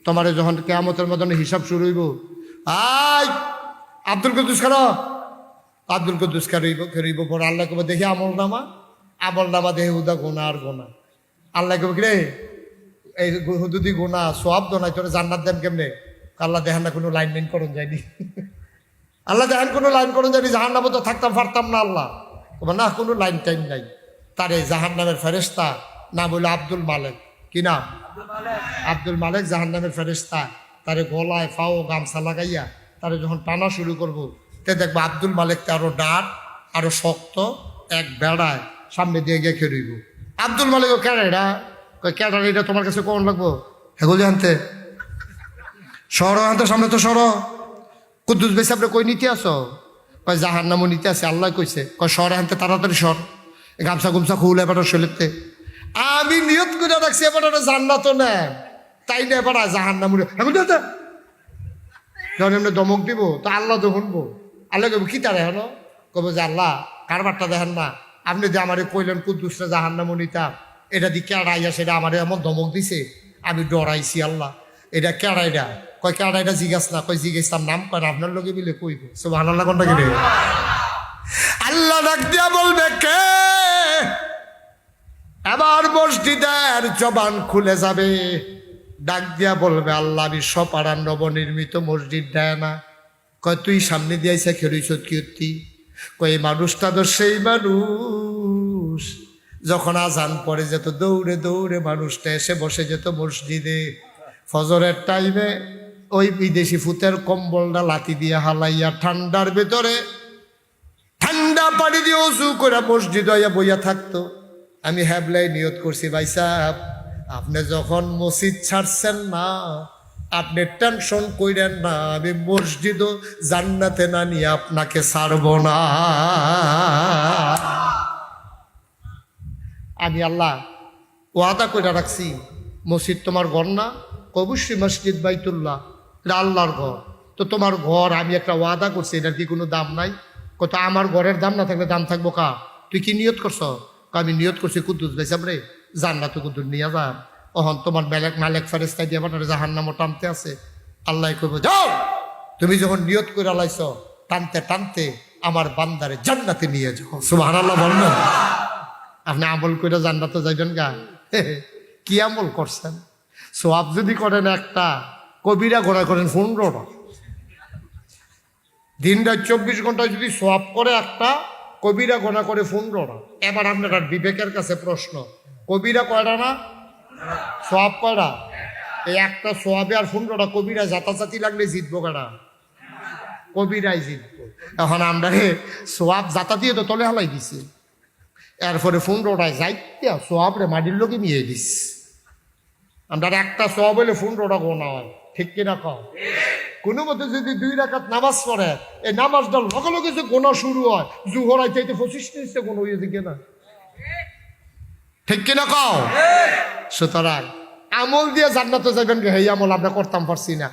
তোমারে যখন কিয়ামতের মধ্যে হিসাব শুরু হইব, আই আব্দুল কুদ্দুস খানো, আব্দুল কুদ্দুস খারিব পরে আল্লাহ কবে দেখি আমল নামা দেখে উদা গোনা আর গোনা। আল্লাহ কবে রে এই হুদুদি গোনা সব দোনাই তোরে জান্নাত দেন কেমনে? আল্লাহ দেখেন না কোনো লাইন করুন যায়নি, আল্লাহ দেখেন কোনো লাইন করুন যায়নি, জাহান নামে তো থাকতাম পারতাম না। আল্লাহ তোমার না কোনো লাইন টাইম নাই। তারে জাহান নামের ফেরেস্তা নাম হইল আব্দুল মালেক। কি নাম? আব্দুল মালেক জাহান নামের ফেরেস্তা। তারে গলায় ফাও গামছা লাগাইয়া তারে যখন টানা শুরু করবো, তে দেখবো আব্দুল মালেককে আরো ডাট আরো শক্ত এক বেড়ায় সামনে দিয়ে গিয়ে খেলব। আব্দুল মালিক ও ক্যারেটা ক্যাটার এটা তোমার কাছে কোন লাগবো? হেগুলি আনতে সর আনতে সামনে তো সর। কুদ্দুস বেশি আপনি কই নিতে আসো? কয় জাহান নামও নিতে আসে, আল্লাহ কইছে। কয় সর আনতে তাড়াতাড়ি সর, গামছা গুমছা খুলে এবার শরীরতে। আমি নিয়ত করে রাখছি এবার জান্নাত নেন, তাই না এবার জাহান নাম যখন এমনি দমক দিব তো আল্লাহ তো শুনবো। আল্লাহ কব কি তারা হলো? কব যে আল্লাহ কারবারটা দেখেন না, আপনি যে আমারে কইলেন কুদ্দুসটা জাহান নামও নিতাম, এটা দিয়ে কেড়াইয়া সেটা আমার এমন ধমক দিছে আমি ডরাইছি। আল্লাহ এটা কেড়াইটা কয় কেড়াইটা জিজ্ঞাস না, কয় জিজ্ঞেস তার নাম কয় আপনার লোকে মিলে কইব। সুবহানাল্লাহ কোনটা গেলে আল্লাহ ডাক দিয়া বলবে কে? এবার মসজিদের জবান খুলে যাবে, ডাক দিয়া বলবে আল্লাহ আমি সপাড়ার নবনির্মিত মসজিদ দেয় না। কয় তুই সামনে দিয়েছে খেলিস কীর্তি? কয় এই মানুষটা তো সেই মানুষ যখন আজান পড়ে যেত দৌড়ে দৌড়ে মানুষটা এসে বসে যেত মসজিদে ফজরের টাইমে, ওই বিদেশি ফুতের কম্বলটা লাতি দিয়ে হালাইয়া ঠান্ডার ভেতরে ঠান্ডা পানি দিয়ে উঁচু করে মসজিদ হইয়া বইয়া থাকতো। আমি হ্যাবলাই নিয়ত করছি ভাই সাহেব আপনি যখন মসজিদ ছাড়ছেন না আপনি টেনশন কইরেন না, আমি মসজিদও জান্নাতে না নিয়ে আপনাকে ছাড়ব না। আমি আল্লাহ ওয়াদা কইরা রাখছি মসজিদ তোমার ঘর না? অবশ্যই মসজিদ বাইতুল্লাহ এটা আল্লাহর ঘর। তো তোমার ঘর আমি একটা ওয়াদা করছি, এটার কি কোনো দাম নাই? কত আমার ঘরের দাম না থাকলে দাম থাকবো কা? তুই কি নিয়ত করছ? আমি নিয়ত করছি কুদ্দুস ভাই সাহেব রে জান্নাত কুদ্দুস নিয়ে যান। ওহন তোমার মালেক ফেরেস্তাই দিয়ে বাটারে জাহান্নামও টানতে আছে। আল্লাহ কইব যাও তুমি যখন নিয়ত করে লাইছ টানতে টানতে আমার বান্দারে জান্নাতে নিয়ে যাও। সুবহানাল্লাহ বলবেন? আপনি আমল করে জান্নাতে যাইবেন গা? কি আমল করছেন? সোয়াব যদি করেন একটা, কবিরা গোনা করেন 15টা। দিন রাত 24 ঘন্টায় যদি সোয়াব করে একটা, কবিরা গোনা করে 15টা। এবার আপনার বিবেকের কাছে প্রশ্ন, কবিরা কয়টা না সোয়াব কয়টা? এই একটা সোয়াবে আর 15টা কবিরা জাতাজাতি লাগলে জিতবো কারা? কবিরাই জিতবো। এখন আমরা সোয়াব জাতা দিয়ে তো তলে হালাই দিছি, এরপরে 15টায় যাইতে সোয়াব রে মাটির লোকে নিয়ে দিস। আমরা একটা সোয়াব হইলে 15টা গোনা হয়, ঠিক কিনা কও? কোনো মতে যদি 2 রাকাত নামাজ পড়ে এই নামাজটা লগে লগে যে গোনা শুরু হয়, জুহর আইতে 25 মিনিটে গোনা হয়ে যায় কিনা, ঠিক কিনা কও? সুতরাং আমল দিয়ে জান্নাতে যাবেন, এই আমল আমরা করতাম পারছি না।